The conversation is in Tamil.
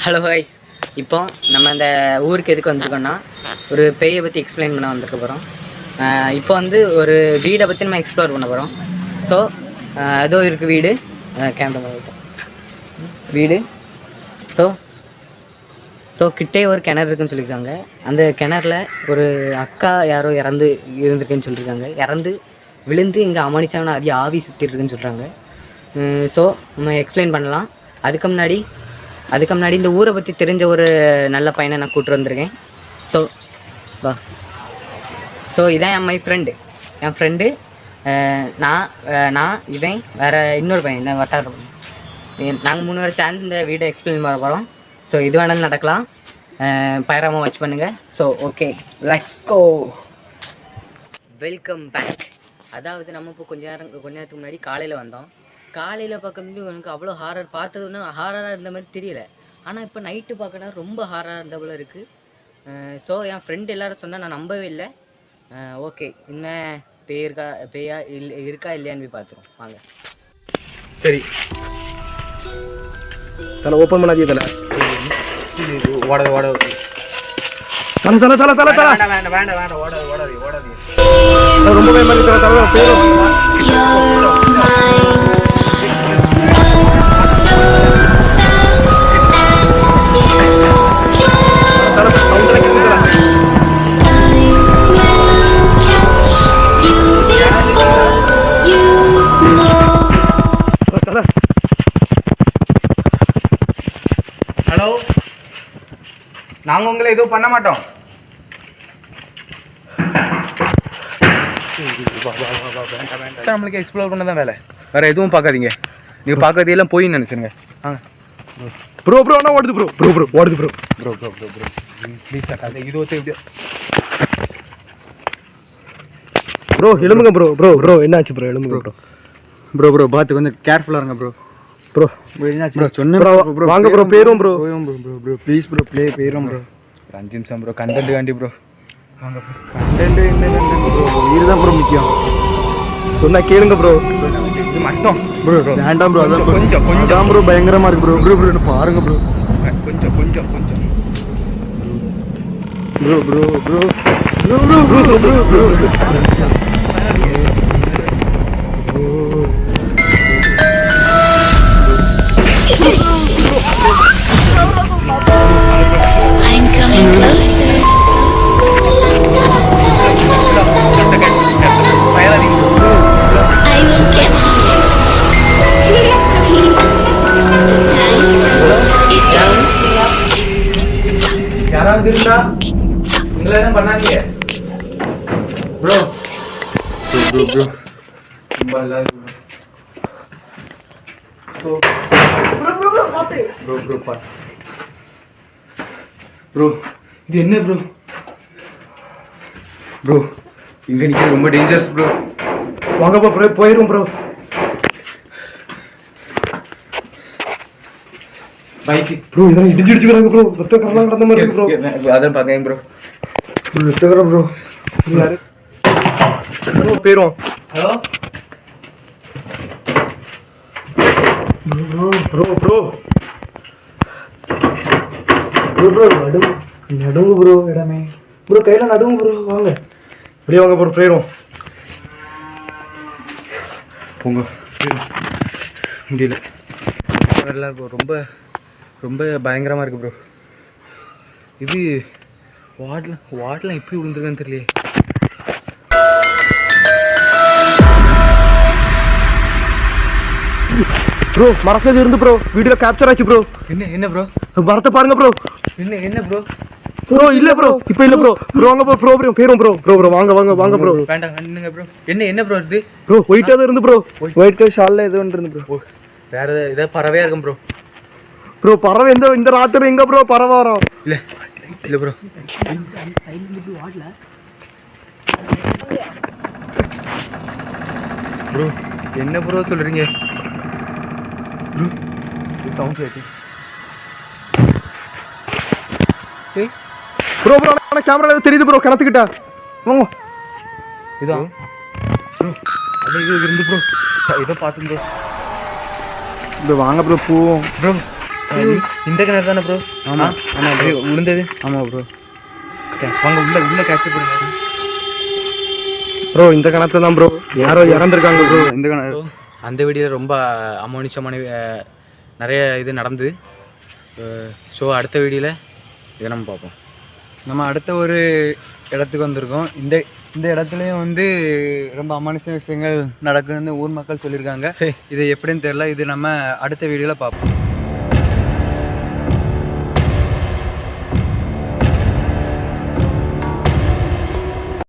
ஹலோ கைஸ், இப்போ நம்ம இந்த ஊருக்கு எதுக்கு வந்திருக்கோம்னா ஒரு பேயை பற்றி எக்ஸ்பிளைன் பண்ண வந்திருக்க போகிறோம். இப்போ வந்து ஒரு வீடை பற்றி நம்ம எக்ஸ்ப்ளோர் பண்ண போகிறோம். ஸோ ஏதோ இருக்குது வீடு, கேமரா வீடு. ஸோ கிட்டே ஒரு கிணறு இருக்குதுன்னு சொல்லியிருக்காங்க. அந்த கிணறுல ஒரு அக்கா யாரோ இருந்திருக்குன்னு சொல்லியிருக்காங்க. இறந்து விழுந்து இங்கே அமனிச்சாங்கன்னா அதிக ஆவி சுற்றிட்டு இருக்குன்னு சொல்கிறாங்க. ஸோ நம்ம எக்ஸ்பிளைன் பண்ணலாம். அதுக்கு முன்னாடி இந்த ஊரை பற்றி தெரிஞ்ச ஒரு நல்ல பையனை நான் கூப்பிட்டு வந்திருக்கேன். ஸோ இதான் என் ஃப்ரெண்டு. நான் இவன் வேறு இன்னொரு பையன் இந்த வட்டாரம். நாங்கள் 3 பேர் சேர்ந்து இந்த வீடை எக்ஸ்பிளைன் பண்ண போகிறோம். ஸோ இது வேணாலும் நடக்கலாம். பயராமல் வாட்ச் பண்ணுங்கள். So okay, let's go. Welcome back. அதாவது நம்ம இப்போ கொஞ்ச நேரத்துக்கு முன்னாடி காலையில் வந்தோம். காலையில் பார்க்கும்போது எனக்கு அவ்வளோ ஹாரர் பார்த்ததுன்னு ஹாரராக இருந்த மாதிரி தெரியல. ஆனால் இப்போ நைட்டு பார்க்கணும் ரொம்ப ஹாரராக இருந்த போல இருக்குது. ஸோ என் ஃப்ரெண்டு எல்லோரும் சொன்னால் நான் நம்பவே இல்லை. ஓகே, இனிமேல் பேயா இருக்கா இல்லையான்னு போய் பார்த்துருவோம் வாங்க. சரி, தலை ஓப்பன் பண்ணாதே. தலை ஓடாது தலை தலை தலை தலை தலை வேண்டாம் ஓடாது. ரொம்ப பயமா இருக்கு. தலை பேரும் ஹலோ, நாங்கள் உங்களை எதுவும் பண்ண மாட்டோம். நம்மளுக்கு எக்ஸ்ப்ளோர் பண்ண தான் வேலை, வேற எதுவும் பார்க்காதீங்க. நீங்கள் பார்க்கறதெல்லாம் போய் நினச்சிருங்க. ப்ரோ ஆனால் ஓடுது ஓடுது ப்ளீஸ் கட்டாது. இது ஒருத்தர் எப்படியோ எழுமுங்க ப்ரோ என்னாச்சு ப்ரோ? எழுமுங்க ப்ரோ பார்த்து கொஞ்சம் கேர்ஃபுல்லாக இருங்க ப்ரோ. என்னாச்சு ப்ரோ? சொன்ன வாங்க ப்ரோ, பேரும் ப்ரோ ப்ளீஸ் ப்ரோ பேரும் ப்ரோ. 5 நிமிஷம் ப்ரோ, கண்டென்ட் காண்டி ப்ரோ. வாங்க ப்ரோ. கண்டென்ட் என்ன ப்ரோ? இதுதான் ப்ரோ முக்கியம். சொன்னா கேளுங்க ப்ரோ. இது மட்டும் ப்ரோ வேண்டாம் ப்ரோ. அதான் கொஞ்சம் ப்ரோ பயங்கரமா இருக்கு ப்ரோ பாருங்க ப்ரோ. கொஞ்சம் I'm coming closer. I will catch you. Time it goes. யாராவது இருந்தா உங்களை என்ன பண்ணாதீங்க ப்ரோ. ரொம்ப நல்லா இருக்கு ப்ரோ. இது என்ன ப்ரோ இங்க நிக்க ரொம்ப டேஞ்சரஸ் ப்ரோ. வாங்க ப்ரோ போயிரும் ப்ரோ. பைக் ப்ரோ இதெல்லாம் இடிச்சிடுச்சுறாங்க ப்ரோ. ரத்த கரலாம் கடந்த மாதிரி இருக்கு ப்ரோ. அதான் பாக்கேன் ப்ரோ. ரத்தகரம் ப்ரோ. யாரு ப்ரோ? பேரும் ஹலோ ப்ரோ நடுவு ப்ரோ. இடமே ப்ரோ கையில நடுவு ப்ரோ. வாங்க வெளியே வாங்க ப்ரோ. பேரும் போங்க முடியல. வரலாம் ப்ரோ. ரொம்ப பயங்கரமா இருக்கு ப்ரோ. இது வாட்லாம் எப்படி விழுந்துருக்குன்னு தெரியலையே. ப்ரோ மரத்துல இருந்து ப்ரோ வீடியோ கேப்சர் ஆச்சு ப்ரோ. என்ன ப்ரோ? மரத்தை பாருங்க ப்ரோ. என்ன ப்ரோ? இல்ல ப்ரோ இப்போ இல்ல ப்ரோ. வாங்க ப்ரோ பேரும் ப்ரோ வாங்க ப்ரோ. வேண்டாம் என்னங்க ப்ரோ? என்ன ப்ரோ இது? ப்ரோ ஒயிட்டா இருந்து ப்ரோ. ஒயிட் கலர் ஷால்ல ஏதோ இருந்து ப்ரோ. வேற ஏதாவது பறவையா இருக்கும் ப்ரோ பறவை இந்த ராத்திரி எங்க ப்ரோ பறவை வரும்? இல்ல ப்ரோ. என்ன ப்ரோ சொல்றீங்க? ப்ரோ கேமரா தெரியுது ப்ரோ. கிணத்துக்கிட்ட வாங்க. இதான் அது இருந்து ப்ரோ. இதை பார்த்து ப்ரோ. வாங்க ப்ரோ போவோம் ப்ரோ. இந்த கிணறு தானே ப்ரோ? ஆமா ஆமா ப்ரோ. விழுந்தது. ஆமா ப்ரோ. வாங்க உள்ள கேப்சர் பண்ணுங்க ப்ரோ. இந்த கிணத்துல தான் ப்ரோ யாரோ இறந்துருக்காங்க ப்ரோ. இந்த கிணறு அந்த வீடியோவில் ரொம்ப அமானுஷமான நிறைய இது நடந்து. ஸோ அடுத்த வீடியோவில் இதை நம்ம பார்ப்போம். நம்ம அடுத்த ஒரு இடத்துக்கு வந்திருக்கோம். இந்த இடத்துலையும் வந்து ரொம்ப அமானுஷ விஷயங்கள் நடக்குதுன்னு ஊர் மக்கள் சொல்லியிருக்காங்க. இது எப்படின்னு தெரியல. இது நம்ம அடுத்த வீடியோவில் பார்ப்போம்.